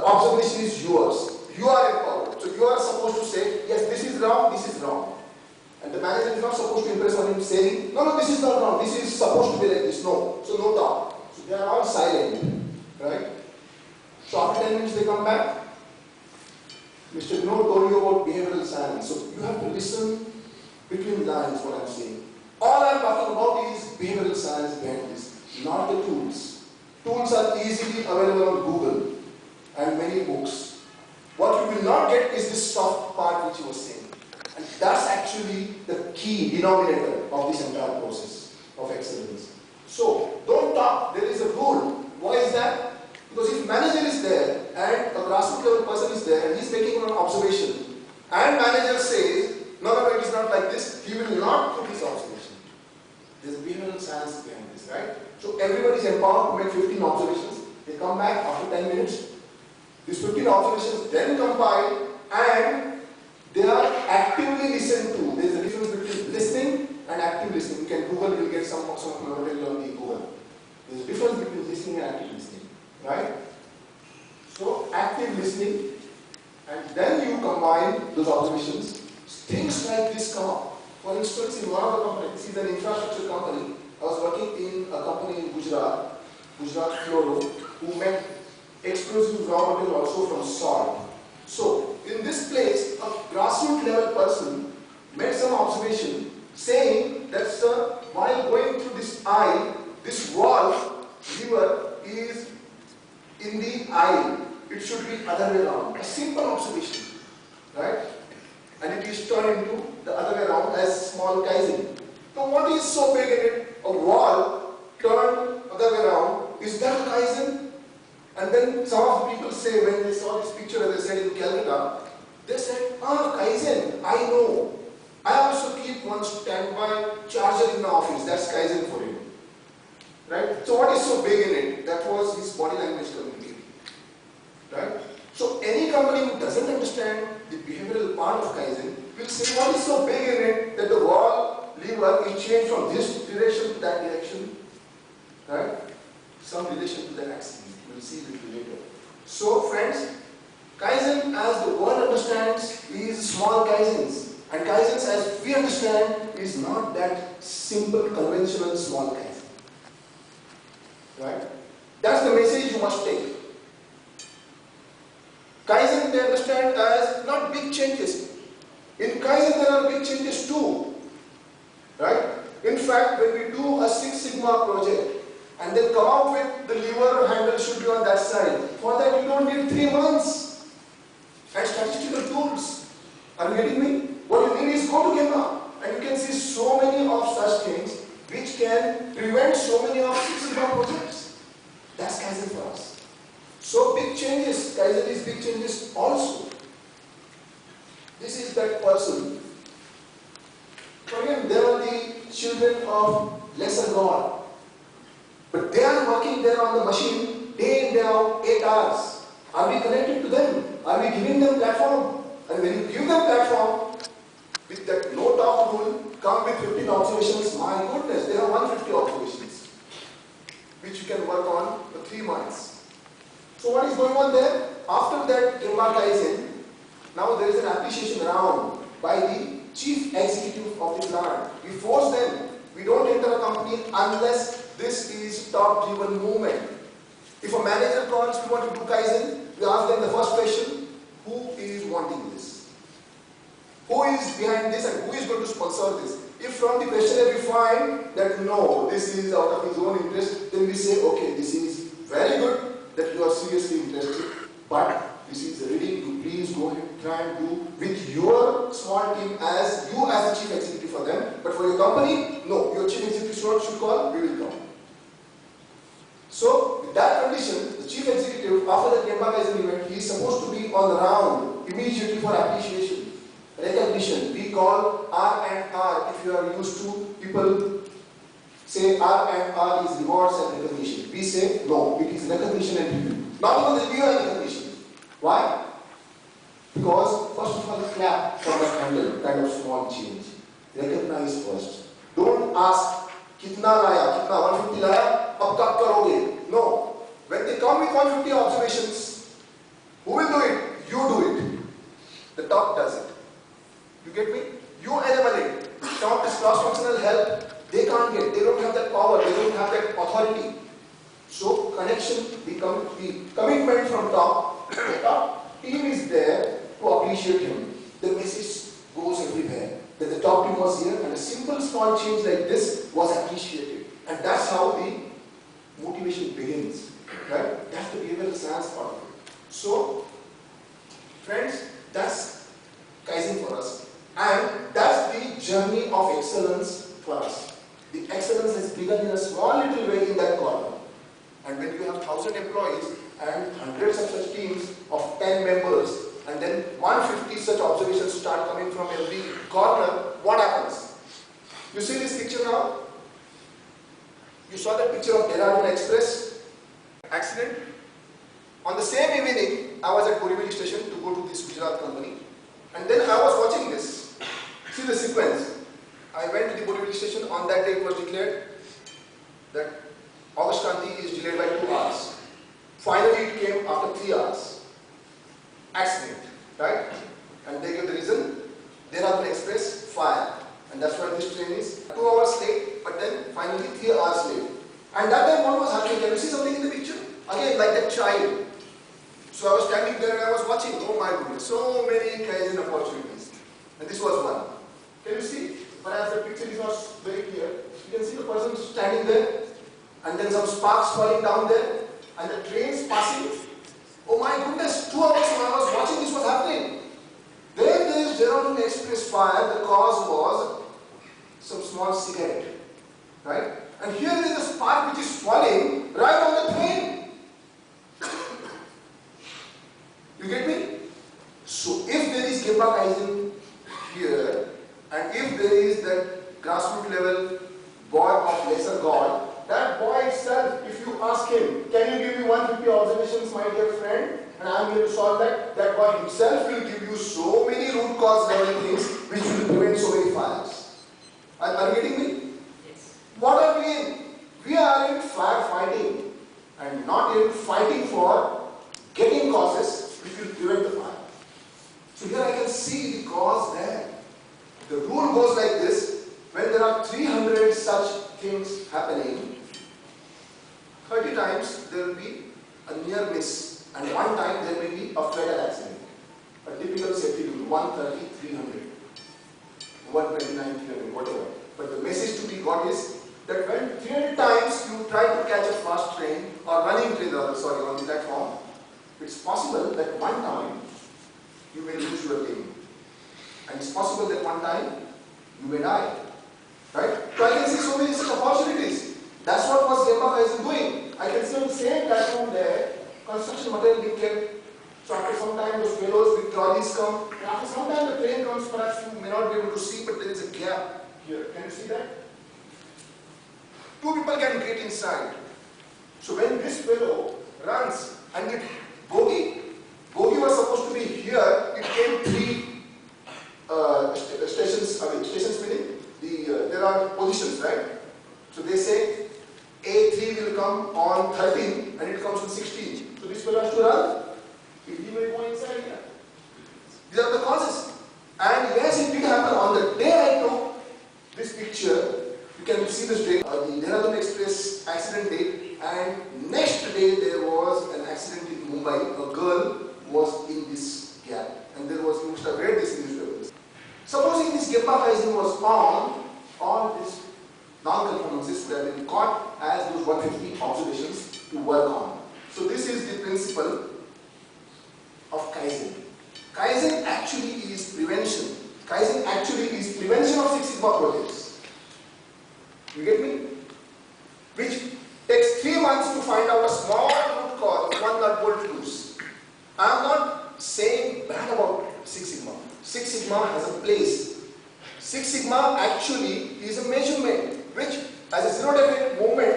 The observation is yours. You are empowered. So you are supposed to say, yes, this is wrong, this is wrong. And the manager is not supposed to impress on him saying, no, no, this is not wrong, this is supposed to be like this. No. So no talk. So they are all silent. Right? So after 10 minutes they come back. Mr. Keynote told you about behavioral science. So you have to listen between lines what I'm saying. All I'm talking about is behavioral science behind this, not the tools. Tools are easily available on Google and many books. What you will not get is this soft part which you were saying. And that's actually the key denominator of this entire process of excellence. So don't talk. There is a rule. Why is that? Because if manager is there and a grassroots level person is there and he's making an observation and manager says, no, no, no, it is not like this, he will not put his observation. There's behavioral science behind this, right? So everybody is empowered to make 15 observations. They come back after 10 minutes. These 15 observations then compile and they are actively listened to. There's a difference between listening and active listening. You can Google, you'll get some material on the Google. There's a difference between listening and active listening, right? So active listening, and then you combine those observations. Things like this come up. For instance, in one of the companies, this is an infrastructure company. I was working in a company in Gujarat Fluoro, who made explosive raw material also from salt. So, in this place, a grassroots level person made some observation saying that, sir, while going through this aisle, this wall lever is in the aisle. It should be other way around. A simple observation, right? And it is turned into the other way around as small Kaizen. Now, what is so big in it? A wall turned other way around. Is that a Kaizen? And then some of the people say, when they saw this picture, as I said in Calcutta, they said, ah, Kaizen, I know. I also keep one standby charger in my office. That's Kaizen for him. Right? So what is so big in it? That was his body language communicating. Right? So any company who doesn't understand the behavioral part of Kaizen will say, what is so big in it that the wall lever is changed from this direction to that direction? Right? Some relation to that axis. We'll see a little later. So friends, Kaizen as the world understands is small Kaizens. And Kaizens as we understand is not that simple conventional small Kaizen. Right? That's the message you must take. Kaizen they understand as not big changes. In Kaizen there are big changes too. Right? In fact, when we do a Six Sigma project, and then come out with the lever handle should be on that side. For that you don't need 3 months and statistical tools. Are you getting me? What you need is go to Gemba and you can see so many of such things which can prevent so many of Six Sigma projects. That's Kaizen for us. So big changes, Kaizen is big changes also. This is that person. For him, they are the children of lesser God. But they are working there on the machine day in, day out, 8 hours. Are we connected to them? Are we giving them platform? And when you give them platform, with that no talk rule, come with 15 observations, my goodness, there are 150 observations, which you can work on for 3 months. So what is going on there? After that Gemba-Kaizen, now there is an appreciation round by the chief executive of the plant. We force them. We don't enter a company unless this is top-driven movement. If a manager calls, we want to do Kaizen, we ask them the first question, who is wanting this? Who is behind this and who is going to sponsor this? If from the questionnaire we find that no, this is out of his own interest, then we say, okay, this is very good that you are seriously interested, but this is ready to please go ahead and try and do with your small team as you as the chief executive for them, but for your company, no, your chief executive should call, we will come. So, with that condition, the chief executive, after the Gemba-Kaizen event, he is supposed to be on the round immediately for appreciation, recognition. We call R&R. If you are used to people say R&R is rewards and recognition. We say no, it is recognition and review. Not even review and recognition. Why? Because first of all, clap for that handle, kind of small change. Recognize first. Don't ask, kitna laya, kitna 150 laya, ab kab karoge. No. When they come with 150 observations, Who will do it? You do it. The top does it. You get me? You enable it. Top is cross-functional help. They can't get. They don't have that power. They don't have that authority. So connection, the commitment from top. The top team is there to appreciate him. The message goes everywhere. That the top team was here and a simple small change like this was appreciated. And that's how the motivation begins. Right? That's the behavioral science part of it. So, friends, that's Kaizen for us. And that's the journey of excellence for us. The excellence has begun in a small little way in that corner. And when you have 1,000 employees and hundreds of such teams of 10 members, and then 150 such observations start coming from every corner, what happens? You see this picture now? You saw that picture of Dehradun Express accident? On the same evening, I was at Borivali station to go to this Gujarat company. And then I was watching this. See the sequence. I went to the Borivali station. On that day it was declared that August Kranti is delayed by 2 hours. Finally it came after 3 hours. Accident. Right? And they gave the reason. Dehradun Express, fire. And that's why this train is 2 hours late, but then finally 3 hours late. And that time what was happening? Can you see something in the picture? Again, like that child. So I was standing there and I was watching. Oh my goodness, so many Kaizen opportunities. And this was one. Can you see? Perhaps the picture is not very clear. You can see the person standing there, and then some sparks falling down there, and the trains passing. Oh my goodness, 2 hours when I was watching this was happening. There is Dehradun Express fire. The cause was some small cigarette. Right? And here is a spark which is falling right on the train. You get me? So if there is Gemba-Kaizen here, and if there is that grassroots level boy of lesser God, that boy itself, if you ask him, can you give me 150 observations, my dear friend, and I am going to solve that, that boy himself will give you so many root cause level things which will prevent so many fires. Are you getting me? Yes. What are we in? We are in firefighting and not in fighting for getting causes which will prevent the fire. So here I can see the cause there. The rule goes like this: when there are 300 such things happening, 30 times there will be a near miss, and one time there may be a fatal accident. A typical safety rule: 130, 300, 129, 300, whatever. But the message to be got is that when 300 times you try to catch a fast train or running train, on the platform, it's possible that one time you may lose your limb. And it's possible that one time you may die. Right? So I can see so many such opportunities. That's what was Gemba-Kaizen doing. I can see on the same platform there, construction material being kept. So after some time those fellows with trolleys come. And after some time the train comes, perhaps you may not be able to see, but there is a gap here. Can you see that? 2 people can get inside. So when this fellow runs and it bogie was supposed to be here, it came 3 stations meaning there are positions, right? So they say A3 will come on 13 and it comes on 16. So this fellow has to run. He may go inside here. These are the causes. And yes, it did happen. On the day I took this picture, you can see this date, the Dehradun Express accident date, and next day there was an accident in Mumbai. A girl was in this gap, and there was, you must have read this in newspapers. Supposing this Gemba-Kaizen was on, all these non-conformances would have been caught as those 150 observations to work on. So this is the principle of Kaizen. Kaizen actually is prevention. Kaizen actually is prevention of Six Sigma projects. You get me? Which takes 3 months to find out a small root cause, one nut bolt loose. I am not saying bad about Six Sigma. Six Sigma has a place. Six Sigma actually is a measurement which, as a zero defect movement,